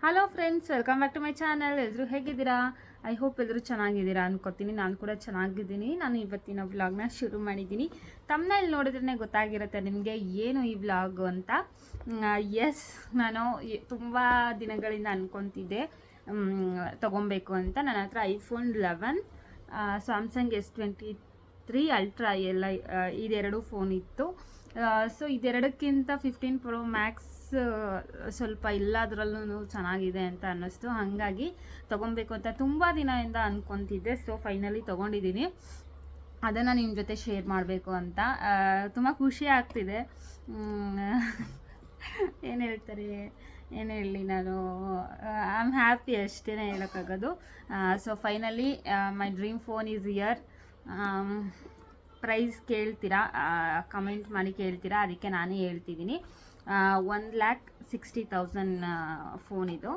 Hello friends, welcome back to my channel. ಎಲ್ಲರೂ ಹೇಗಿದ್ದೀರಾ? I hope ಎಲ್ಲರೂ ಚೆನ್ನಾಗಿದ್ದೀರಾ ಅನ್ಕೋತೀನಿ. ನಾನು ಕೂಡ ಚೆನ್ನಾಗಿದ್ದೀನಿ. ನಾನು ಇವತ್ತಿನ ವ್ಲಾಗ್ನ ಶುರು ಮಾಡಿದ್ದೀನಿ. ತಮ್ಮನೇಲಿ ನೋಡಿದ್ರೇ ಗೊತ್ತಾಗಿರುತ್ತೆ ನಿಮಗೆ ಏನು ಈ ವ್ಲಾಗು ಅಂತ. ಎಸ್, ನಾನು ತುಂಬ ದಿನಗಳಿಂದ ಅನ್ಕೊತಿದ್ದೆ ತೊಗೊಬೇಕು ಅಂತ. ನನ್ನ ಹತ್ರ ಐಫೋನ್ 11, ಸ್ಯಾಮ್ಸಂಗ್ S23 ಅಲ್ಟ್ರಾ ಎಲ್ಲ ಇದೆರಡು ಫೋನ್ ಇತ್ತು. ಸೊ ಇದೆರಡಕ್ಕಿಂತ 15 Pro Max ಸ್ವಲ್ಪ ಎಲ್ಲದರಲ್ಲೂ ಚೆನ್ನಾಗಿದೆ ಅಂತ ಅನ್ನಿಸ್ತು. ಹಾಗಾಗಿ ತೊಗೊಬೇಕು ಅಂತ ತುಂಬ ದಿನದಿಂದ ಅಂದ್ಕೊತಿದ್ದೆ. ಸೊ ಫೈನಲಿ ತೊಗೊಂಡಿದ್ದೀನಿ. ಅದನ್ನು ನಿಮ್ಮ ಜೊತೆ ಶೇರ್ ಮಾಡಬೇಕು ಅಂತ ತುಂಬ ಖುಷಿ ಆಗ್ತಿದೆ. ಏನು ಹೇಳ್ತಾರೆ, ಏನು ಹೇಳಲಿ, ನಾನು ಐ ಆಮ್ ಹ್ಯಾಪಿ ಅಷ್ಟೇ ಹೇಳೋಕ್ಕಾಗೋದು. So finally my dream phone is here. Price ಕೇಳ್ತೀರಾ, ಕಮೆಂಟ್ ಮಾಡಿ ಕೇಳ್ತೀರಾ, ಅದಕ್ಕೆ ನಾನೇ ಹೇಳ್ತಿದ್ದೀನಿ. 1,60,000 ಫೋನ್ ಇದು.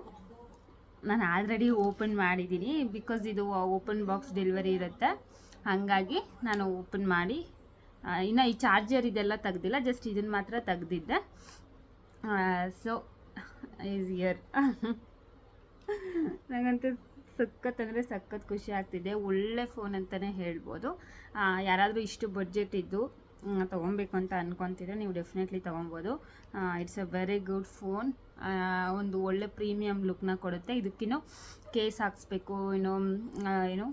ನಾನು ಆಲ್ರೆಡಿ ಓಪನ್ ಮಾಡಿದ್ದೀನಿ, ಬಿಕಾಸ್ ಇದು ಓಪನ್ ಬಾಕ್ಸ್ ಡೆಲಿವರಿ ಇರುತ್ತೆ. ಹಾಗಾಗಿ ನಾನು ಓಪನ್ ಮಾಡಿ ಇನ್ನು ಈ ಚಾರ್ಜರ್ ಇದೆಲ್ಲ ತೆಗ್ದಿಲ್ಲ, ಜಸ್ಟ್ ಇದನ್ನು ಮಾತ್ರ ತೆಗ್ದಿದ್ದೆ. So is here. ನನಗಂತೂ ಸಖತ್ ಅಂದರೆ ಸಖತ್ ಖುಷಿ ಆಗ್ತಿದೆ. ಒಳ್ಳೆ ಫೋನ್ ಅಂತಲೇ ಹೇಳ್ಬೋದು. ಯಾರಾದರೂ ಇಷ್ಟು ಬಡ್ಜೆಟ್ ಇದ್ದು ತೊಗೊಬೇಕು ಅಂತ ಅಂದ್ಕೊತಿದ್ರೆ ನೀವು ಡೆಫಿನೆಟ್ಲಿ ತೊಗೊಬೋದು. It's a very good phone. ಒಂದು ಒಳ್ಳೆ ಪ್ರೀಮಿಯಮ್ ಲುಕ್ನ ಕೊಡುತ್ತೆ. ಇದಕ್ಕಿನ್ನೂ ಕೇಸ್ ಹಾಕ್ಸ್ಬೇಕು, ಏನು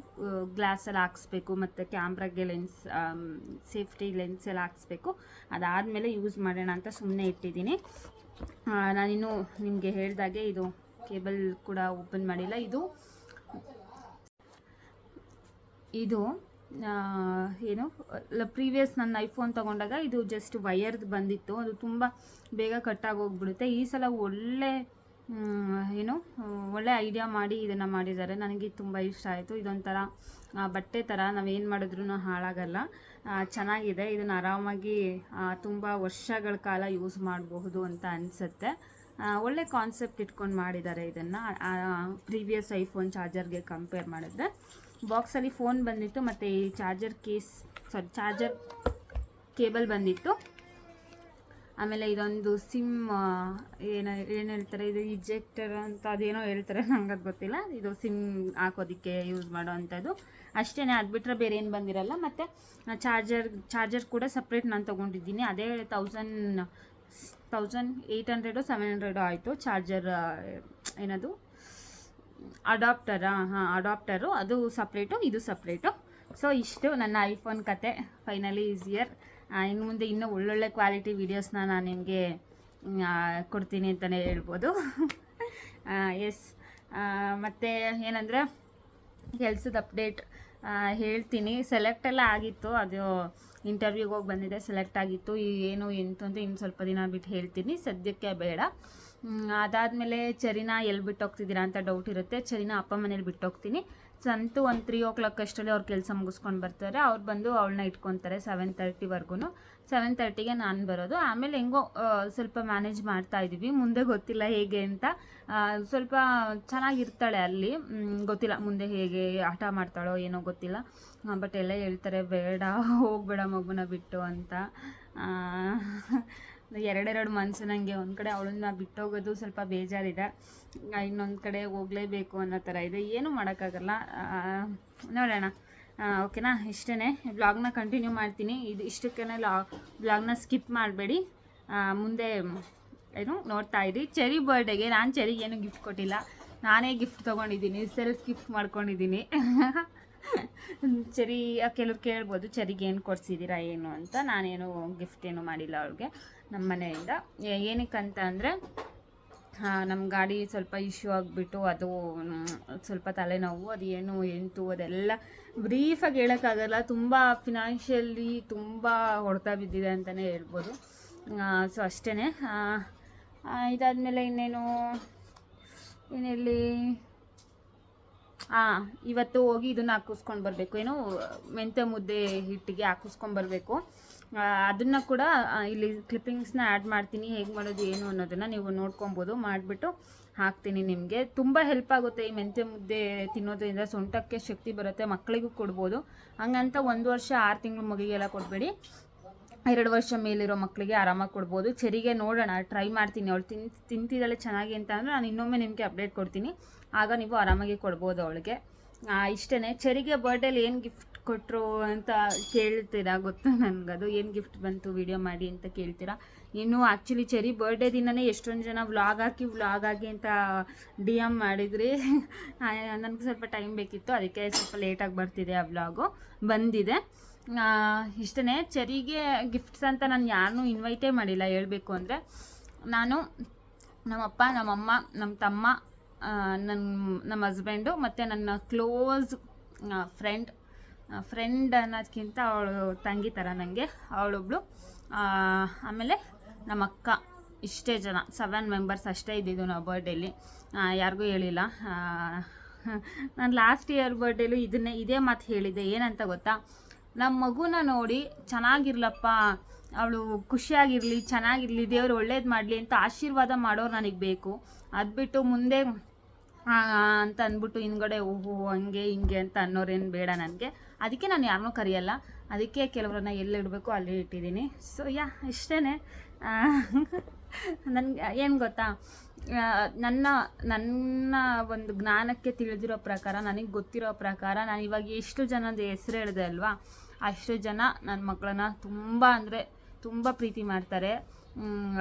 ಗ್ಲಾಸಲ್ಲಿ ಹಾಕ್ಸ್ಬೇಕು, ಮತ್ತು ಕ್ಯಾಮ್ರಾಗೆ ಲೆನ್ಸ್, ಸೇಫ್ಟಿ ಲೆನ್ಸ್ ಎಲ್ಲ ಹಾಕ್ಸ್ಬೇಕು. ಅದಾದಮೇಲೆ ಯೂಸ್ ಮಾಡೋಣ ಅಂತ ಸುಮ್ಮನೆ ಇಟ್ಟಿದ್ದೀನಿ. ನಾನಿನ್ನೂ ನಿಮಗೆ ಹೇಳ್ದಾಗೆ ಇದು ಕೇಬಲ್ ಕೂಡ ಓಪನ್ ಮಾಡಿಲ್ಲ. ಇದು ಏನು ಪ್ರೀವಿಯಸ್ ನನ್ನ ಐಫೋನ್ ತೊಗೊಂಡಾಗ ಇದು ಜಸ್ಟ್ ವಯರ್ದು ಬಂದಿತ್ತು. ಅದು ತುಂಬ ಬೇಗ ಕಟ್ಟಾಗಿ ಹೋಗ್ಬಿಡುತ್ತೆ. ಈ ಸಲ ಒಳ್ಳೆ ಐಡಿಯಾ ಮಾಡಿ ಇದನ್ನು ಮಾಡಿದ್ದಾರೆ. ನನಗೆ ತುಂಬ ಇಷ್ಟ ಆಯಿತು. ಇದೊಂಥರ ಬಟ್ಟೆ ಥರ, ನಾವೇನು ಮಾಡಿದ್ರೂ ಹಾಳಾಗಲ್ಲ. ಚೆನ್ನಾಗಿದೆ. ಇದನ್ನು ಆರಾಮಾಗಿ ತುಂಬ ವರ್ಷಗಳ ಕಾಲ ಯೂಸ್ ಮಾಡಬಹುದು ಅಂತ ಅನಿಸುತ್ತೆ. ಒಳ್ಳೆ ಕಾನ್ಸೆಪ್ಟ್ ಇಟ್ಕೊಂಡು ಮಾಡಿದ್ದಾರೆ ಇದನ್ನು, ಪ್ರೀವಿಯಸ್ ಐಫೋನ್ ಚಾರ್ಜರ್ಗೆ ಕಂಪೇರ್ ಮಾಡಿದ್ರೆ. ಬಾಕ್ಸಲ್ಲಿ ಫೋನ್ ಬಂದಿತ್ತು, ಮತ್ತು ಈ ಚಾರ್ಜರ್ ಕೇಬಲ್ ಬಂದಿತ್ತು. ಆಮೇಲೆ ಇದೊಂದು ಸಿಮ್ ಏನು ಹೇಳ್ತಾರೆ, ಇದು ಇಜೆಕ್ಟರ್ ಅಂತ ಅದೇನೋ ಹೇಳ್ತಾರೆ, ನಂಗೆ ಅದು ಗೊತ್ತಿಲ್ಲ. ಇದು ಸಿಮ್ ಹಾಕೋದಕ್ಕೆ ಯೂಸ್ ಮಾಡೋ ಅಂಥದ್ದು ಅಷ್ಟೇ. ಅದು ಬಿಟ್ಟರೆ ಬೇರೆ ಏನು ಬಂದಿರಲ್ಲ. ಮತ್ತು ಚಾರ್ಜರ್ ಕೂಡ ಸಪ್ರೇಟ್ ನಾನು ತೊಗೊಂಡಿದ್ದೀನಿ. ಅದೇ 1,800 700 ಆಯಿತು. ಚಾರ್ಜರ್ ಏನದು ಅಡಾಪ್ಟರು, ಅದು ಸಪ್ರೇಟು, ಇದು ಸಪ್ರೇಟು. ಸೊ ಇಷ್ಟು ನನ್ನ ಐಫೋನ್ ಕತೆ. Finally is here. ಇನ್ನು ಮುಂದೆ ಇನ್ನೂ ಒಳ್ಳೊಳ್ಳೆ ಕ್ವಾಲಿಟಿ ವೀಡಿಯೋಸ್ನ ನಾನು ನಿಮಗೆ ಕೊಡ್ತೀನಿ ಅಂತಲೇ ಹೇಳ್ಬೋದು. ಎಸ್, ಮತ್ತು ಏನಂದರೆ ಕೆಲಸದ ಅಪ್ಡೇಟ್ ಹೇಳ್ತೀನಿ. ಸೆಲೆಕ್ಟ್ ಎಲ್ಲ ಆಗಿತ್ತು, ಅದು ಇಂಟರ್ವ್ಯೂಗೆ ಹೋಗಿ ಬಂದಿದೆ, ಸೆಲೆಕ್ಟ್ ಆಗಿತ್ತು. ಏನು ಎಂತು ಅಂತ ಇನ್ನು ಸ್ವಲ್ಪ ದಿನ ಬಿಟ್ಟು ಹೇಳ್ತೀನಿ, ಸದ್ಯಕ್ಕೆ ಬೇಡ. ಅದಾದಮೇಲೆ ಚರಿನ ಎಲ್ಲಿ ಬಿಟ್ಟು ಹೋಗ್ತಿದ್ದೀರಾ ಅಂತ ಡೌಟ್ ಇರುತ್ತೆ. ಚರಿನ ಅಪ್ಪ ಮನೇಲಿ ಬಿಟ್ಟು ಹೋಗ್ತೀನಿ. ಸಂತು ಒಂದು 3 o'clock ಅಷ್ಟರಲ್ಲಿ ಅವ್ರ ಕೆಲಸ ಮುಗಿಸ್ಕೊಂಡು ಬರ್ತಾರೆ. ಅವ್ರು ಬಂದು ಅವಳನ್ನ ಇಟ್ಕೊತಾರೆ 7:30ವರೆಗೂ. 7:30ಗೆ ನಾನು ಬರೋದು. ಆಮೇಲೆ ಹೆಂಗೋ ಸ್ವಲ್ಪ ಮ್ಯಾನೇಜ್ ಮಾಡ್ತಾ ಇದ್ದೀವಿ. ಮುಂದೆ ಗೊತ್ತಿಲ್ಲ ಹೇಗೆ ಅಂತ. ಸ್ವಲ್ಪ ಚೆನ್ನಾಗಿರ್ತಾಳೆ ಅಲ್ಲಿ, ಗೊತ್ತಿಲ್ಲ ಮುಂದೆ ಹೇಗೆ ಆಟ ಮಾಡ್ತಾಳೋ ಏನೋ ಗೊತ್ತಿಲ್ಲ. ಬಟ್ ಎಲ್ಲ ಹೇಳ್ತಾರೆ ಬೇಡ, ಹೋಗಬೇಡ ಮಗುನ ಬಿಟ್ಟು ಅಂತ. ಎರಡೆರಡು ಮನಸ್ಸು ನನಗೆ. ಒಂದು ಕಡೆ ಅವಳನ್ನ ಬಿಟ್ಟೋಗೋದು ಸ್ವಲ್ಪ ಬೇಜಾರಿದೆ, ಇನ್ನೊಂದು ಕಡೆ ಹೋಗಲೇಬೇಕು ಅನ್ನೋ ಥರ ಇದೆ. ಏನೂ ಮಾಡೋಕ್ಕಾಗಲ್ಲ, ನೋಡೋಣ. ಓಕೆನಾ, ಇಷ್ಟೇ. ವ್ಲಾಗ್ನ ಕಂಟಿನ್ಯೂ ಮಾಡ್ತೀನಿ. ಇಷ್ಟಕ್ಕೇ ವ್ಲಾಗ್ನ ಸ್ಕಿಪ್ ಮಾಡಬೇಡಿ. ಮುಂದೆ ನೋಡ್ತಾ ಇರಿ. ಚೆರಿ ಬರ್ಡೇಗೆ ನಾನು ಚೆರಿಗೆ ಏನು ಗಿಫ್ಟ್ ಕೊಟ್ಟಿಲ್ಲ, ನಾನೇ ಗಿಫ್ಟ್ ತೊಗೊಂಡಿದ್ದೀನಿ, ಸೆಲ್ಫ್ ಗಿಫ್ಟ್ ಮಾಡ್ಕೊಂಡಿದ್ದೀನಿ. ಚೆರಿ ಕೆಲವ್ರು ಕೇಳ್ಬೋದು ಚೆರಿಗೆ ಏನು ಕೊಡಿಸಿದ್ದೀರಾ ಏನು ಅಂತ. ನಾನೇನು ಗಿಫ್ಟ್ ಏನು ಮಾಡಿಲ್ಲ ಅವಳಿಗೆ ನಮ್ಮ ಮನೆಯಿಂದ. ಏನಕ್ಕಂತ ಅಂದರೆ ನಮ್ಮ ಗಾಡಿ ಸ್ವಲ್ಪ ಇಶ್ಯೂ ಆಗಿಬಿಟ್ಟು, ಅದು ಸ್ವಲ್ಪ ತಲೆನೋವು, ಅದು ಏನು ಎಂತು ಅದೆಲ್ಲ ಬ್ರೀಫಾಗಿ ಹೇಳೋಕ್ಕಾಗಲ್ಲ. ತುಂಬ ಫಿನಾನ್ಷಿಯಲಿ ತುಂಬ ಹೊಡೆತ ಬಿದ್ದಿದೆ ಅಂತಲೇ ಹೇಳ್ಬೋದು. ಸೊ ಅಷ್ಟೇ. ಇದಾದಮೇಲೆ ಇನ್ನೇನು ಏನೇಳಿ, ಇವತ್ತು ಹೋಗಿ ಇದನ್ನು ಹಾಕಿಸ್ಕೊಂಡು ಬರಬೇಕು. ಮೆಂತ್ಯ ಮುದ್ದೆ ಹಿಟ್ಟಿಗೆ ಹಾಕಿಸ್ಕೊಂಡು ಬರಬೇಕು. ಅದನ್ನು ಕೂಡ ಇಲ್ಲಿ ಕ್ಲಿಪ್ಪಿಂಗ್ಸ್ನ ಆ್ಯಡ್ ಮಾಡ್ತೀನಿ. ಹೇಗೆ ಮಾಡೋದು ಏನು ಅನ್ನೋದನ್ನು ನೀವು ನೋಡ್ಕೊಬೋದು. ಮಾಡಿಬಿಟ್ಟು ಹಾಕ್ತೀನಿ ನಿಮಗೆ. ತುಂಬ ಹೆಲ್ಪ್ ಆಗುತ್ತೆ ಈ ಮೆಂತ್ಯ ಮುದ್ದೆ ತಿನ್ನೋದ್ರಿಂದ. ಸೊಂಟಕ್ಕೆ ಶಕ್ತಿ ಬರುತ್ತೆ, ಮಕ್ಕಳಿಗೂ ಕೊಡ್ಬೋದು. ಹಂಗಂತ 1 ವರ್ಷ 6 ತಿಂಗಳು ಮಗುಗೆಲ್ಲ ಕೊಡಬೇಡಿ. 2 ವರ್ಷ ಮೇಲಿರೋ ಮಕ್ಕಳಿಗೆ ಆರಾಮಾಗಿ ಕೊಡ್ಬೋದು. ಚೆರಿಗೆ ನೋಡೋಣ, ಟ್ರೈ ಮಾಡ್ತೀನಿ. ಅವಳು ತಿಂತಿದ್ದಾಳೆ ಚೆನ್ನಾಗಿ ಅಂತ ಅಂದರೆ ನಾನು ಇನ್ನೊಮ್ಮೆ ನಿಮಗೆ ಅಪ್ಡೇಟ್ ಕೊಡ್ತೀನಿ, ಆಗ ನೀವು ಆರಾಮಾಗಿ ಕೊಡ್ಬೋದು ಅವಳಿಗೆ. ಇಷ್ಟೇ. ಚೆರಿಗೆ ಬರ್ಡೇಲಿ ಏನು ಗಿಫ್ಟ್ ಕೊಟ್ಟರು ಅಂತ ಕೇಳ್ತೀರಾ, ಗೊತ್ತು ನನಗದು. ಏನು ಗಿಫ್ಟ್ ಬಂತು ವಿಡಿಯೋ ಮಾಡಿ ಅಂತ ಕೇಳ್ತೀರಾ. ಇನ್ನು ಆ್ಯಕ್ಚುಲಿ ಚೆರಿ ಬರ್ಡೇ ದಿನವೇ ಎಷ್ಟೊಂದು ಜನ ವ್ಲಾಗ್ ಹಾಕಿ ಅಂತ DM ಮಾಡಿದ್ರಿ. ನನಗೆ ಸ್ವಲ್ಪ ಟೈಮ್ ಬೇಕಿತ್ತು, ಅದಕ್ಕೆ ಸ್ವಲ್ಪ ಲೇಟಾಗಿ ಬರ್ತಿದೆ ಆ ವ್ಲಾಗು. ಬಂದಿದೆ. ಇಷ್ಟೇ. ಚೆರಿಗೆ ಗಿಫ್ಟ್ಸ್ ಅಂತ ನಾನು ಯಾರನ್ನೂ ಇನ್ವೈಟೇ ಮಾಡಿಲ್ಲ ಹೇಳಬೇಕು ಅಂದರೆ. ನಾನು ನಮ್ಮಪ್ಪ, ನಮ್ಮಮ್ಮ, ನಮ್ಮ ತಮ್ಮ, ನಮ್ಮ ಹಸ್ಬೆಂಡು ಮತ್ತು ನನ್ನ ಕ್ಲೋಸ್ ಫ್ರೆಂಡ್ ಅನ್ನೋದಕ್ಕಿಂತ ಅವಳು ತಂಗಿ ಥರ ನನಗೆ, ಅವಳೊಬ್ಳು, ಆಮೇಲೆ ನಮ್ಮ ಅಕ್ಕ. ಇಷ್ಟೇ ಜನ, 7 ಮೆಂಬರ್ಸ್ ಅಷ್ಟೇ ಇದ್ದಿದ್ದು ನಾವು ಬರ್ಡೇಲಿ. ಯಾರಿಗೂ ಹೇಳಿಲ್ಲ. ನಾನು ಲಾಸ್ಟ್ ಇಯರ್ ಬರ್ಡೇಲು ಇದೇ ಮಾತು ಹೇಳಿದ್ದೆ. ಏನಂತ ಗೊತ್ತಾ, ನಮ್ಮ ಮಗುನ ನೋಡಿ ಚೆನ್ನಾಗಿರ್ಲಪ್ಪ, ಅವಳು ಖುಷಿಯಾಗಿರಲಿ, ಚೆನ್ನಾಗಿರಲಿ, ದೇವರು ಒಳ್ಳೇದು ಮಾಡಲಿ ಅಂತ ಆಶೀರ್ವಾದ ಮಾಡೋರು ನನಗೆ ಬೇಕು. ಅದು ಬಿಟ್ಟು ಮುಂದೆ ಅಂತ ಅಂದ್ಬಿಟ್ಟು ಹಿಂದ್ಗಡೆ ಓಹೋ ಹಂಗೆ ಹಿಂಗೆ ಅಂತ ಅನ್ನೋರೇನು ಬೇಡ ನನಗೆ. ಅದಕ್ಕೆ ನಾನು ಯಾರನ್ನೂ ಕರೆಯಲ್ಲ. ಅದಕ್ಕೆ ಕೆಲವ್ರನ್ನ ಎಲ್ಲಿಡಬೇಕು ಅಲ್ಲಿ ಇಟ್ಟಿದ್ದೀನಿ. ಸೊ ಇಷ್ಟೇ. ನನಗೆ ಏನು ಗೊತ್ತಾ, ನನ್ನ ಒಂದು ಜ್ಞಾನಕ್ಕೆ ತಿಳಿದಿರೋ ಪ್ರಕಾರ, ನನಗೆ ಗೊತ್ತಿರೋ ಪ್ರಕಾರ, ನಾನು ಇವಾಗ ಎಷ್ಟು ಜನದ ಹೆಸರು ಹೇಳಿದೆ ಅಲ್ವಾ, ಅಷ್ಟು ಜನ ನನ್ನ ಮಕ್ಕಳನ್ನ ತುಂಬ ಅಂದರೆ ತುಂಬ ಪ್ರೀತಿ ಮಾಡ್ತಾರೆ.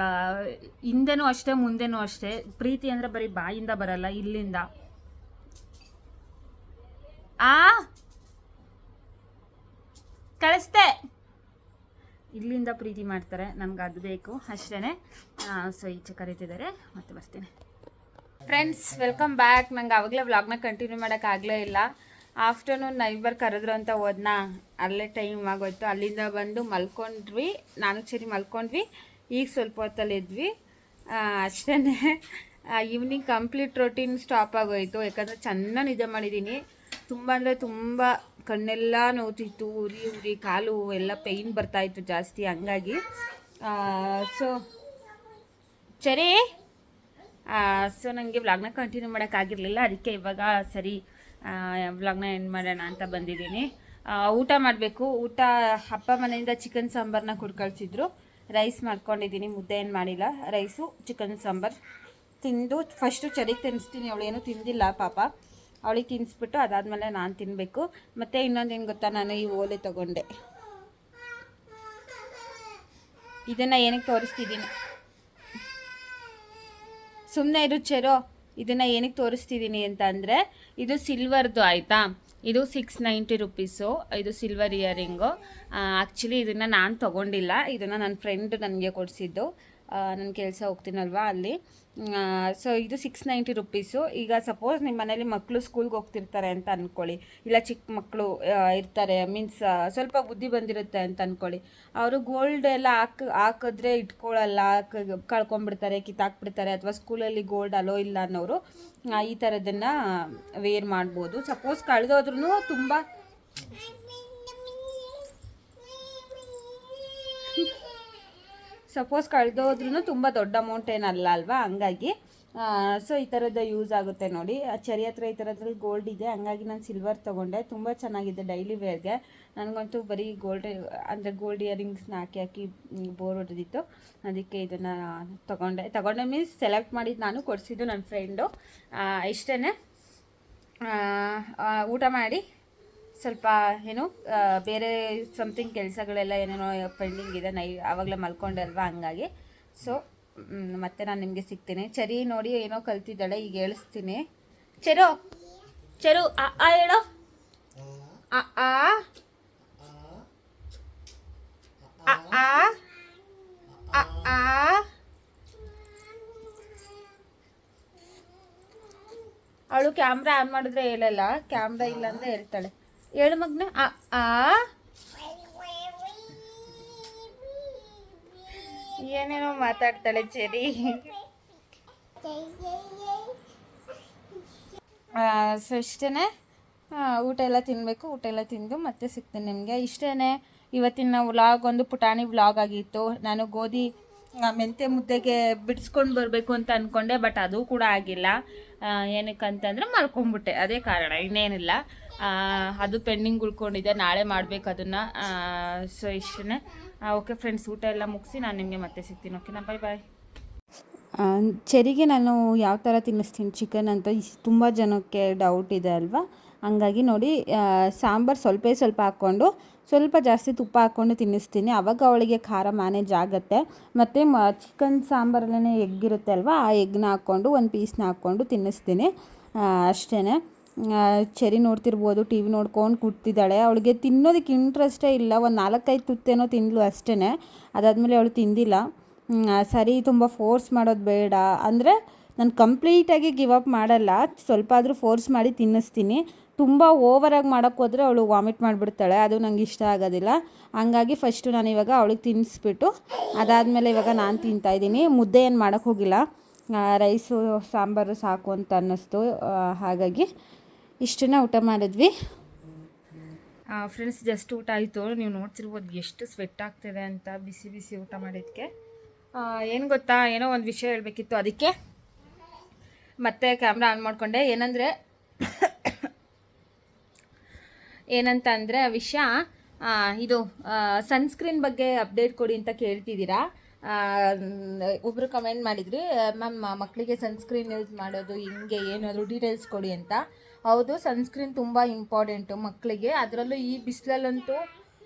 ಹಿಂದೆನೂ ಅಷ್ಟೇ, ಮುಂದೆನೂ ಅಷ್ಟೇ. ಪ್ರೀತಿ ಅಂದರೆ ಬರೀ ಬಾಯಿಂದ ಬರಲ್ಲ, ಇಲ್ಲಿಂದ. ಕಳಿಸ್ತೆ, ಇಲ್ಲಿಂದ ಪ್ರೀತಿ ಮಾಡ್ತಾರೆ. ನನಗೆ ಅದು ಬೇಕು ಅಷ್ಟೇ. ಸೊ ಈಚೆ ಕರೀತಿದ್ದಾರೆ, ಮತ್ತೆ ಬರ್ತೀನಿ. Friends, welcome back. ನಂಗೆ ಆವಾಗಲೇ ವ್ಲಾಗ್ನ ಕಂಟಿನ್ಯೂ ಮಾಡೋಕ್ಕಾಗಲೇ ಇಲ್ಲ. ಆಫ್ಟರ್ನೂನ್ ನೈಬರ್ ಕರೆದ್ರು ಅಂತ ಹೋದ್ನಾ, ಅಲ್ಲೇ ಟೈಮ್ ಆಗೋಯ್ತು. ಅಲ್ಲಿಂದ ಬಂದು ಮಲ್ಕೊಂಡ್ವಿ, ನಾನು ಸರಿ ಮಲ್ಕೊಂಡ್ವಿ. ಈಗ ಸ್ವಲ್ಪ ಹೊತ್ತಲ್ಲಿ ಇದ್ವಿ ಅಷ್ಟೇ. ಈವ್ನಿಂಗ್ ಕಂಪ್ಲೀಟ್ ರೊಟೀನ್ ಸ್ಟಾಪ್ ಆಗೋಯಿತು, ಯಾಕಂದರೆ ಚೆನ್ನಾಗಿ ನಿದ್ದೆ ಮಾಡಿದ್ದೀನಿ. ತುಂಬ ಅಂದರೆ ತುಂಬ ಕಣ್ಣೆಲ್ಲ ನೋವ್ತಿತ್ತು, ಉರಿ ಕಾಲು ಎಲ್ಲ ಪೇಯ್ನ್ ಬರ್ತಾಯಿತ್ತು ಜಾಸ್ತಿ, ಹಂಗಾಗಿ. ಸೊ ನನಗೆ ವ್ಲಾಗ್ನ ಕಂಟಿನ್ಯೂ ಮಾಡೋಕ್ಕಾಗಿರಲಿಲ್ಲ. ಅದಕ್ಕೆ ಇವಾಗ ಸರಿ ವ್ಲಾಗ್ನ ಎಂಡ್ ಮಾಡೋಣ ಅಂತ ಬಂದಿದ್ದೀನಿ. ಊಟ ಮಾಡಬೇಕು. ಊಟ ಅಪ್ಪ ಮನೆಯಿಂದ ಚಿಕನ್ ಸಾಂಬಾರನ್ನ ಕೊಟ್ಟು ಕಳಿಸಿದ್ರು. ರೈಸ್ ಮಾಡ್ಕೊಂಡಿದ್ದೀನಿ, ಮುದ್ದೆ ಏನು ಮಾಡಿಲ್ಲ. ರೈಸು ಚಿಕನ್ ಸಾಂಬಾರು ತಿಂದು ಫಸ್ಟು ಚರಿಗೆ ತಿನ್ನಿಸ್ತೀನಿ. ಅವಳೇನು ತಿಂದಿಲ್ಲ ಪಾಪ, ಅವಳಿಗೆ ತಿನ್ನಿಸ್ಬಿಟ್ಟು ಅದಾದಮೇಲೆ ನಾನು ತಿನ್ನಬೇಕು. ಮತ್ತು ಇನ್ನೊಂದೇನು ಗೊತ್ತಾ, ನಾನು ಈ ಓಲೆ ತೊಗೊಂಡೆ. ಇದನ್ನು ಏನಕ್ಕೆ ತೋರಿಸ್ತಿದ್ದೀನಿ, ಸುಮ್ಮನೆ ಇರು ಚೆರೋ. ಇದನ್ನು ಏನಕ್ಕೆ ತೋರಿಸ್ತಿದ್ದೀನಿ ಅಂತ ಅಂದರೆ, ಇದು ಸಿಲ್ವರ್ದು ಆಯಿತಾ. ಇದು 690 ರುಪೀಸು. ಇದು ಸಿಲ್ವರ್ ಇಯರಿಂಗು. ಆ್ಯಕ್ಚುಲಿ ಇದನ್ನು ನಾನು ತೊಗೊಂಡಿಲ್ಲ, ಇದನ್ನು ನನ್ನ ಫ್ರೆಂಡ್ ನನಗೆ ಕೊಡಿಸಿದ್ದು. ನನ್ನ ಕೆಲಸ ಹೋಗ್ತೀನಲ್ವ ಅಲ್ಲಿ. ಸೊ ಇದು 690 ರುಪೀಸು. ಈಗ ಸಪೋಸ್ ನಿಮ್ಮ ಮನೇಲಿ ಮಕ್ಕಳು ಸ್ಕೂಲ್ಗೆ ಹೋಗ್ತಿರ್ತಾರೆ ಅಂತ ಅಂದ್ಕೊಳ್ಳಿ, ಇಲ್ಲ ಚಿಕ್ಕ ಮಕ್ಕಳು ಇರ್ತಾರೆ, ಮೀನ್ಸ್ ಸ್ವಲ್ಪ ಬುದ್ಧಿ ಬಂದಿರುತ್ತೆ ಅಂತ ಅಂದ್ಕೊಳ್ಳಿ. ಅವರು ಗೋಲ್ಡ್ ಎಲ್ಲ ಹಾಕಿದ್ರೆ ಇಟ್ಕೊಳ್ಳಲ್ಲ, ಕಳ್ಕೊಂಬಿಡ್ತಾರೆ, ಕಿತ್ತಾಕ್ಬಿಡ್ತಾರೆ, ಅಥವಾ ಸ್ಕೂಲಲ್ಲಿ ಗೋಲ್ಡ್ ಅಲೋ ಇಲ್ಲ ಅನ್ನೋರು ಈ ಥರದನ್ನು ವೇರ್ ಮಾಡ್ಬೋದು. ಸಪೋಸ್ ಕಳೆದೋದ್ರೂ ತುಂಬ ದೊಡ್ಡ ಅಮೌಂಟ್ ಏನಲ್ಲ ಅಲ್ವಾ, ಹಂಗಾಗಿ ಸೊ ಈ ಥರದ್ದು ಯೂಸ್ ಆಗುತ್ತೆ ನೋಡಿ. ಚೆರಿ ಹತ್ರ ಈ ಥರದ್ರಲ್ಲಿ ಗೋಲ್ಡ್ ಇದೆ, ಹಂಗಾಗಿ ನಾನು ಸಿಲ್ವರ್ ತೊಗೊಂಡೆ. ತುಂಬ ಚೆನ್ನಾಗಿದೆ ಡೈಲಿ ವೇರ್ಗೆ. ನನಗಂತೂ ಬರೀ ಗೋಲ್ಡ್ ಇಯರಿಂಗ್ಸ್ನ ಹಾಕಿ ಬೋರ್ ಹೊಡೆದಿತ್ತು, ಅದಕ್ಕೆ ಇದನ್ನು ತೊಗೊಂಡೆ ಮೀನ್ಸ್ ಸೆಲೆಕ್ಟ್ ಮಾಡಿದ್ದು ನಾನು, ಕೊಡಿಸಿದ್ದು ನನ್ನ ಫ್ರೆಂಡು. ಇಷ್ಟೇ. ಊಟ ಮಾಡಿ ಸ್ವಲ್ಪ ಬೇರೆ ಸಮಥಿಂಗ್ ಕೆಲಸಗಳೆಲ್ಲ ಏನೇನೋ ಪೆಂಡಿಂಗ್ ಇದೆ, ಆವಾಗಲೇ ಮಲ್ಕೊಂಡೆ ಅಲ್ವಾ, ಹಂಗಾಗಿ. ಸೊ ಮತ್ತೆ ನಾನು ನಿಮಗೆ ಸಿಗ್ತೀನಿ. ಚೆರಿ ನೋಡಿ ಏನೋ ಕಲ್ತಿದ್ದಾಳೆ, ಈಗ ಹೇಳಿಸ್ತೀನಿ. ಚೆರು ಹೇಳೋ. ಅವಳು ಕ್ಯಾಮ್ರಾ ಆನ್ ಮಾಡಿದ್ರೆ ಹೇಳಲ್ಲ, ಕ್ಯಾಮ್ರಾ ಇಲ್ಲ ಅಂದರೆ ಹೇಳ್ತಾಳೆ. ಹೇಳು ಮಗ್ನ. ಏನೇನೋ ಮಾತಾಡ್ತಾಳೆ ಚೆರಿ. ಸೊ ಇಷ್ಟೇ. ಊಟ ಎಲ್ಲ ತಿನ್ನಬೇಕು. ಊಟ ಎಲ್ಲ ತಿಂದು ಮತ್ತೆ ಸಿಗ್ತೀನಿ ನಿಮಗೆ. ಇಷ್ಟೇ ಇವತ್ತಿನ ವ್ಲಾಗ್. ಒಂದು ಪುಟಾಣಿ ವ್ಲಾಗ್ ಆಗಿತ್ತು. ನಾನು ಗೋಧಿ ಮೆಂತ್ಯ ಮುದ್ದೆಗೆ ಬಿಡಿಸ್ಕೊಂಡು ಬರಬೇಕು ಅಂತ ಅಂದ್ಕೊಂಡೆ, ಬಟ್ ಅದು ಕೂಡ ಆಗಿಲ್ಲ. ಏನಕ್ಕಂತಂದರೆ ಮಲ್ಕೊಂಡ್ಬಿಟ್ಟೆ, ಅದೇ ಕಾರಣ, ಇನ್ನೇನಿಲ್ಲ. ಅದು ಪೆಂಡಿಂಗ್ ಉಳ್ಕೊಂಡಿದೆ, ನಾಳೆ ಮಾಡಬೇಕು ಅದನ್ನು. ಸೊ ಇಷ್ಟೇ. ಓಕೆ ಫ್ರೆಂಡ್ಸ್, ಊಟ ಎಲ್ಲ ಮುಗಿಸಿ ನಾನು ನಿಮಗೆ ಮತ್ತೆ ಸಿಗ್ತೀನಿ. ಓಕೆನಾ, ಬಾಯ್ ಬಾಯ್. ಚೆರಿಗೆ ನಾನು ಯಾವ ಥರ ತಿನ್ನಿಸ್ತೀನಿ ಚಿಕನ್ ಅಂತ ತುಂಬ ಜನಕ್ಕೆ ಡೌಟ್ ಇದೆ ಅಲ್ವಾ. ಹಂಗಾಗಿ ನೋಡಿ, ಸಾಂಬಾರು ಸ್ವಲ್ಪ ಹಾಕ್ಕೊಂಡು ಸ್ವಲ್ಪ ಜಾಸ್ತಿ ತುಪ್ಪ ಹಾಕ್ಕೊಂಡು ತಿನ್ನಿಸ್ತೀನಿ. ಆವಾಗ ಅವಳಿಗೆ ಖಾರ ಮ್ಯಾನೇಜ್ ಆಗುತ್ತೆ. ಮತ್ತು ಚಿಕನ್ ಸಾಂಬಾರಲ್ಲೇ ಎಗ್ ಇರುತ್ತೆ ಅಲ್ವಾ, ಆ ಎಗ್ನ ಹಾಕ್ಕೊಂಡು ಒಂದು ಪೀಸ್ನ ಹಾಕ್ಕೊಂಡು ತಿನ್ನಿಸ್ತೀನಿ ಅಷ್ಟೇ. ಚೆರಿ ನೋಡ್ತಿರ್ಬೋದು, ಟಿ ವಿ ನೋಡ್ಕೊಂಡು ಕೂತಿದ್ದಾಳೆ. ಅವಳಿಗೆ ತಿನ್ನೋದಕ್ಕೆ ಇಂಟ್ರೆಸ್ಟೇ ಇಲ್ಲ. ಒಂದು 4-5 ತುತ್ತೇನೋ ತಿಂದಳು ಅಷ್ಟೇ. ಅದಾದಮೇಲೆ ಅವಳು ತಿಂದಿಲ್ಲ. ಸರಿ, ತುಂಬ ಫೋರ್ಸ್ ಮಾಡೋದು ಬೇಡ ಅಂದರೆ ನಾನು ಕಂಪ್ಲೀಟಾಗಿ ಗಿವ್ ಅಪ್ ಮಾಡಲ್ಲ, ಸ್ವಲ್ಪ ಆದರೂ ಫೋರ್ಸ್ ಮಾಡಿ ತಿನ್ನಿಸ್ತೀನಿ. ತುಂಬ ಓವರಾಗಿ ಮಾಡೋಕ್ಕೆ ಹೋದರೆ ಅವಳು ವಾಮಿಟ್ ಮಾಡಿಬಿಡ್ತಾಳೆ, ಅದು ನಂಗೆ ಇಷ್ಟ ಆಗೋದಿಲ್ಲ. ಹಂಗಾಗಿ ಫಸ್ಟು ನಾನು ಇವಾಗ ಅವಳಿಗೆ ತಿನ್ನಿಸ್ಬಿಟ್ಟು ಅದಾದಮೇಲೆ ಇವಾಗ ನಾನು ತಿಂತಾಯಿದ್ದೀನಿ. ಮುದ್ದೆ ಏನು ಮಾಡೋಕ್ಕೆ ಹೋಗಿಲ್ಲ, ರೈಸು ಸಾಂಬಾರು ಸಾಕು ಅಂತ ಅನ್ನಿಸ್ತು. ಹಾಗಾಗಿ ಇಷ್ಟನ್ನ ಊಟ ಮಾಡಿದ್ವಿ ಫ್ರೆಂಡ್ಸ್. ಜಸ್ಟ್ ಊಟ ಆಯಿತು. ನೀವು ನೋಡ್ತಿರ್ಬೋದು ಎಷ್ಟು ಸ್ವೆಟ್ ಆಗ್ತಿದೆ ಅಂತ, ಬಿಸಿ ಬಿಸಿ ಊಟ ಮಾಡಿದ್ದಕ್ಕೆ. ಏನು ಗೊತ್ತಾ, ಏನೋ ಒಂದು ವಿಷಯ ಹೇಳಬೇಕಿತ್ತು, ಅದಕ್ಕೆ ಮತ್ತೆ ಕ್ಯಾಮ್ರಾ ಆನ್ ಮಾಡಿಕೊಂಡೆ. ಏನಂತ ಅಂದರೆ ವಿಷಯ ಇದು ಸನ್ಸ್ಕ್ರೀನ್ ಬಗ್ಗೆ ಅಪ್ಡೇಟ್ ಕೊಡಿ ಅಂತ ಕೇಳ್ತಿದ್ದೀರಾ. ಒಬ್ಬರು ಕಮೆಂಟ್ ಮಾಡಿದ್ರಿ, ಮ್ಯಾಮ್ ಮಕ್ಕಳಿಗೆ ಸನ್ಸ್ಕ್ರೀನ್ ಯೂಸ್ ಮಾಡೋದು ಹಿಂಗೆ ಏನಾದರೂ ಡೀಟೇಲ್ಸ್ ಕೊಡಿ ಅಂತ. ಹೌದು, ಸನ್ಸ್ಕ್ರೀನ್ ತುಂಬ ಇಂಪಾರ್ಟೆಂಟು ಮಕ್ಕಳಿಗೆ. ಅದರಲ್ಲೂ ಈ ಬಿಸಿಲಲ್ಲಂತೂ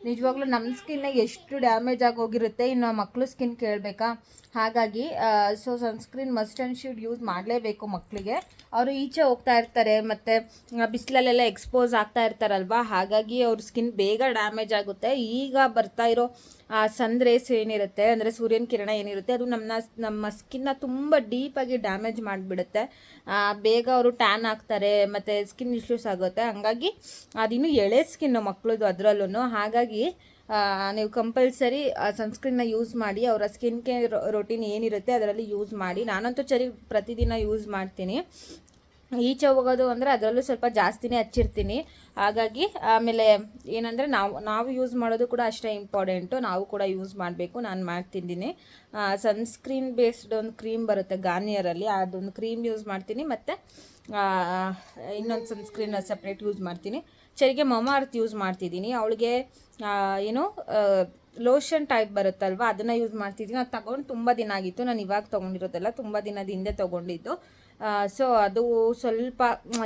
ನಿಜವಾಗ್ಲೂ ನಮ್ಮ ಸ್ಕಿನ್ನ ಎಷ್ಟು ಡ್ಯಾಮೇಜ್ ಆಗೋಗಿರುತ್ತೆ, ಇನ್ನು ಮಕ್ಕಳು ಸ್ಕಿನ್ ಕೇಳಬೇಕಾ. ಹಾಗಾಗಿ sunscreen must and should use ಮಾಡಲೇಬೇಕು ಮಕ್ಕಳಿಗೆ. ಅವರು ಈಚೆ ಹೋಗ್ತಾ ಇರ್ತಾರೆ ಮತ್ತು ಬಿಸಿಲಲ್ಲೆಲ್ಲ ಎಕ್ಸ್ಪೋಸ್ ಆಗ್ತಾ ಇರ್ತಾರಲ್ವ, ಹಾಗಾಗಿ ಅವ್ರ ಸ್ಕಿನ್ ಬೇಗ ಡ್ಯಾಮೇಜ್ ಆಗುತ್ತೆ. ಈಗ ಬರ್ತಾ ಇರೋ ಸನ್ ರೇಸ್ ಏನಿರುತ್ತೆ, ಅಂದರೆ ಸೂರ್ಯನ ಕಿರಣ ಏನಿರುತ್ತೆ, ಅದು ನಮ್ಮ ಸ್ಕಿನ್ನ ತುಂಬ ಡೀಪಾಗಿ ಡ್ಯಾಮೇಜ್ ಮಾಡಿಬಿಡುತ್ತೆ. ಬೇಗ ಅವರು ಟ್ಯಾನ್ ಆಗ್ತಾರೆ ಮತ್ತು ಸ್ಕಿನ್ ಇಶ್ಯೂಸ್ ಆಗುತ್ತೆ. ಹಂಗಾಗಿ ಅದಿನ್ನೂ ಎಳೆ ಸ್ಕಿನ್ನು ಮಕ್ಕಳದು ಅದರಲ್ಲೂ. ಹಾಗಾಗಿ ನೀವು ಕಂಪಲ್ಸರಿ ಸನ್ಸ್ಕ್ರೀನ್ನ ಯೂಸ್ ಮಾಡಿ. ಅವರ ಸ್ಕಿನ್ ಕೇರ್ ರೊಟೀನ್ ಏನಿರುತ್ತೆ ಅದರಲ್ಲಿ ಯೂಸ್ ಮಾಡಿ. ನಾನಂತೂ ಪ್ರತಿದಿನ ಯೂಸ್ ಮಾಡ್ತೀನಿ. ಈಚೆ ಹೋಗೋದು ಅಂದರೆ ಅದರಲ್ಲೂ ಸ್ವಲ್ಪ ಜಾಸ್ತಿನೇ ಹಚ್ಚಿರ್ತೀನಿ. ಹಾಗಾಗಿ ಆಮೇಲೆ ಏನಂದರೆ ನಾವು ಯೂಸ್ ಮಾಡೋದು ಕೂಡ ಅಷ್ಟೇ ಇಂಪಾರ್ಟೆಂಟು, ನಾವು ಕೂಡ ಯೂಸ್ ಮಾಡಬೇಕು. ನಾನು ಮಾಡ್ತಿದ್ದೀನಿ. ಸನ್ಸ್ಕ್ರೀನ್ ಬೇಸ್ಡ್ ಒಂದು ಕ್ರೀಮ್ ಬರುತ್ತೆ ಗಾರ್ನಿಯರಲ್ಲಿ, ಅದೊಂದು ಕ್ರೀಮ್ ಯೂಸ್ ಮಾಡ್ತೀನಿ. ಮತ್ತು ಇನ್ನೊಂದು ಸನ್ಸ್ಕ್ರೀನ್ ಸಪ್ರೇಟ್ ಯೂಸ್ ಮಾಡ್ತೀನಿ. ಚೆರಿಗೆ ಮಮಾಅರ್ತ್ ಯೂಸ್ ಮಾಡ್ತಿದ್ದೀನಿ. ಅವಳಿಗೆ ಏನು ಲೋಷನ್ ಟೈಪ್ ಬರುತ್ತಲ್ವ, ಅದನ್ನು ಯೂಸ್ ಮಾಡ್ತಿದ್ದೀನಿ. ಅದು ತೊಗೊಂಡು ತುಂಬ ದಿನ ಆಗಿತ್ತು, ನಾನು ಇವಾಗ ತೊಗೊಂಡಿರೋದಲ್ಲ, ತುಂಬ ದಿನದ ಹಿಂದೆ ತೊಗೊಂಡಿದ್ದು. ಸೊ ಅದು ಸ್ವಲ್ಪ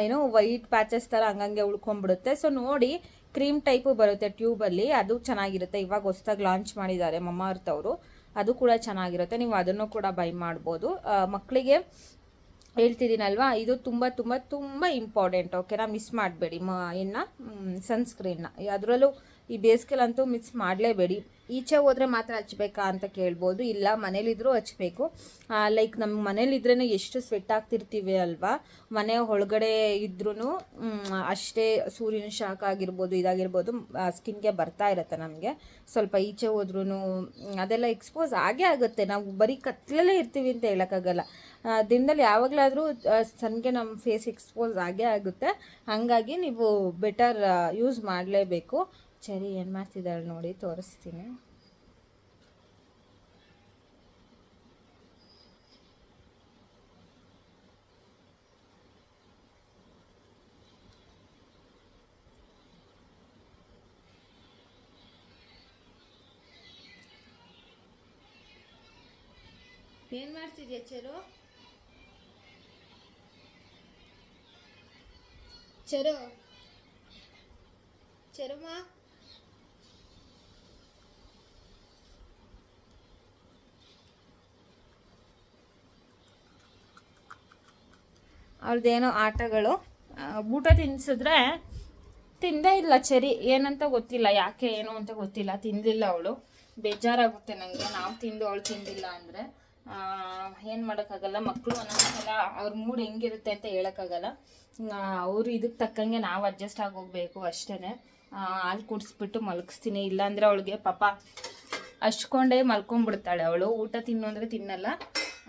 ಏನೋ ವೈಟ್ ಪ್ಯಾಚಸ್ ಥರ ಹಂಗಂಗೆ ಉಳ್ಕೊಂಡ್ಬಿಡುತ್ತೆ. ಸೊ ನೋಡಿ, ಕ್ರೀಮ್ ಟೈಪು ಬರುತ್ತೆ ಟ್ಯೂಬಲ್ಲಿ, ಅದು ಚೆನ್ನಾಗಿರುತ್ತೆ. ಇವಾಗ ಹೊಸ್ದಾಗಿ ಲಾಂಚ್ ಮಾಡಿದ್ದಾರೆ ಮಮಾಅರ್ತ್ ಅವರು, ಅದು ಕೂಡ ಚೆನ್ನಾಗಿರುತ್ತೆ. ನೀವು ಅದನ್ನು ಕೂಡ ಬೈ ಮಾಡ್ಬೋದು. ಮಕ್ಕಳಿಗೆ ಹೇಳ್ತಿದ್ದೀನಲ್ವಾ, ಇದು ತುಂಬ ತುಂಬ ತುಂಬ ಇಂಪಾರ್ಟೆಂಟ್. ಓಕೆನಾ, ಮಿಸ್ ಮಾಡಬೇಡಿ ಸನ್ಸ್ಕ್ರೀನ್ನ. ಅದರಲ್ಲೂ ಈ ಬೇಸಿಗೆಲಂತೂ ಮಿಸ್ ಮಾಡಲೇಬೇಡಿ. ಈಚೆ ಹೋದರೆ ಮಾತ್ರ ಹಚ್ಬೇಕಾ ಅಂತ ಕೇಳ್ಬೋದು. ಇಲ್ಲ, ಮನೇಲಿದ್ದರೂ ಹಚ್ಬೇಕು. ಲೈಕ್ ನಮ್ಮ ಮನೇಲಿದ್ರೇ ಎಷ್ಟು ಸ್ವೆಟ್ ಆಗ್ತಿರ್ತೀವಿ ಅಲ್ವಾ, ಮನೆ ಒಳಗಡೆ ಇದ್ರೂ ಅಷ್ಟೇ ಸೂರ್ಯನ ಶಾಖ ಆಗಿರ್ಬೋದು, ಇದಾಗಿರ್ಬೋದು, ಸ್ಕಿನ್ಗೆ ಬರ್ತಾ ಇರುತ್ತೆ ನಮಗೆ. ಸ್ವಲ್ಪ ಈಚೆ ಹೋದ್ರೂ ಅದೆಲ್ಲ ಎಕ್ಸ್ಪೋಸ್ ಆಗೇ ಆಗುತ್ತೆ. ನಾವು ಬರೀ ಕತ್ಲಲ್ಲೇ ಇರ್ತೀವಿ ಅಂತ ಹೇಳೋಕ್ಕಾಗಲ್ಲ. ದಿನದಲ್ಲಿ ಯಾವಾಗಲಾದರೂ ಸನ್ಗೆ ನಮ್ಮ ಫೇಸ್ ಎಕ್ಸ್ಪೋಸ್ ಆಗೇ ಆಗುತ್ತೆ. ಹಾಗಾಗಿ ನೀವು ಬೆಟರ್ ಯೂಸ್ ಮಾಡಲೇಬೇಕು. ಸರಿ, ಏನು ಮಾಡ್ತಿದ್ದಾಳೆ ನೋಡಿ, ತೋರಿಸ್ತೀನಿ. ಏನು ಮಾಡ್ತಿದ್ಯಾ ಚೆರು? ಚೆರುಮಾ, ಅವ್ರದ್ದೇನೋ ಆಟಗಳು. ಊಟ ತಿನ್ನಿಸಿದ್ರೆ ತಿಂದೇ ಇಲ್ಲ ಚೆರಿ, ಏನಂತ ಗೊತ್ತಿಲ್ಲ, ಯಾಕೆ ಏನು ಅಂತ ಗೊತ್ತಿಲ್ಲ. ತಿಂದಿಲ್ಲ ಅವಳು. ಬೇಜಾರಾಗುತ್ತೆ ನನಗೆ, ನಾವು ತಿಂದು ಅವಳು ತಿಂದಿಲ್ಲ ಅಂದರೆ. ಏನು ಮಾಡೋಕ್ಕಾಗಲ್ಲ, ಮಕ್ಕಳು ಒಂದೊಂದ್ಸಲ ಅವ್ರ ಮೂಡ್ ಹೆಂಗಿರುತ್ತೆ ಅಂತ ಹೇಳೋಕ್ಕಾಗಲ್ಲ. ಅವರು ಇದಕ್ಕೆ ತಕ್ಕಂಗೆ ನಾವು ಅಡ್ಜಸ್ಟ್ ಆಗೋಗ್ಬೇಕು ಅಷ್ಟೇ. ಹಾಲು ಕುಡಿಸ್ಬಿಟ್ಟು ಮಲಗಿಸ್ತೀನಿ, ಇಲ್ಲಾಂದರೆ ಅವಳಿಗೆ ಪಾಪ ಹಚ್ಕೊಂಡೇ ಮಲ್ಕೊಂಡ್ಬಿಡ್ತಾಳೆ ಅವಳು. ಊಟ ತಿನ್ನು ಅಂದರೆ ತಿನ್ನಲ್ಲ.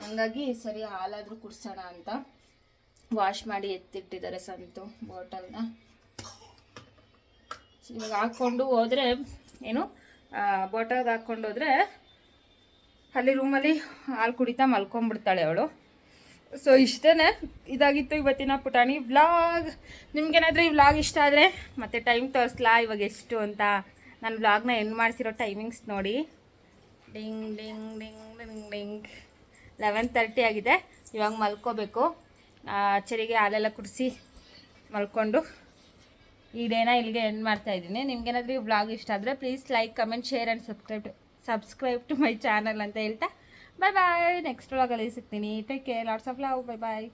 ಹಂಗಾಗಿ ಸರಿ ಹಾಲಾದರೂ ಕುಡಿಸೋಣ ಅಂತ ವಾಶ್ ಮಾಡಿ ಎತ್ತಿಟ್ಟಿದ್ದಾರೆ ಸಂತು ಬಾಟಲ್ನ. ಇವಾಗ ಹಾಕ್ಕೊಂಡು ಹೋದರೆ ಏನು, ಬಾಟಲ್ಗೆ ಹಾಕ್ಕೊಂಡು ಹೋದರೆ ಅಲ್ಲಿ ರೂಮಲ್ಲಿ ಹಾಲು ಕುಡಿತಾ ಮಲ್ಕೊಂಡ್ಬಿಡ್ತಾಳೆ ಅವಳು. ಸೊ ಇಷ್ಟೇ ಇದಾಗಿತ್ತು ಇವತ್ತಿನ ಪುಟಾಣಿ ವ್ಲಾಗ್. ನಿಮ್ಗೇನಾದರೂ ಈ ವ್ಲಾಗ್ ಇಷ್ಟ ಆದರೆ ಮತ್ತೆ ಟೈಮ್ ತೋರಿಸ್ಲಾ ಇವಾಗ ಎಷ್ಟು ಅಂತ. ನಾನು ವ್ಲಾಗ್ನ ಎಂಡ್ ಮಾಡ್ತಿರೋ ಟೈಮಿಂಗ್ಸ್ ನೋಡಿ. Ding ding ding ding ding 11:30 ಆಗಿದೆ. ಇವಾಗ ಮಲ್ಕೋಬೇಕು. ಚರಿಗೆ ಹಾಲೆಲ್ಲ ಕುಡಿಸಿ ಮಲ್ಕೊಂಡು ಈ ಡೇನ ಇಲ್ಲಿಗೆ ಎಂಡ್ ಮಾಡ್ತಾಯಿದ್ದೀನಿ. ನಿಮ್ಗೇನಾದರೂ ಈ ವ್ಲಾಗ್ ಇಷ್ಟ ಆದರೆ please like, comment, share and subscribe to my channel ಅಂತ ಹೇಳ್ತಾ ಬಾಯ್ ಬಾಯ್. ನೆಕ್ಸ್ಟ್ ವ್ಲಾಗಲ್ಲಿ ಸಿಗ್ತೀನಿ. Take care, lots of love. Bye bye.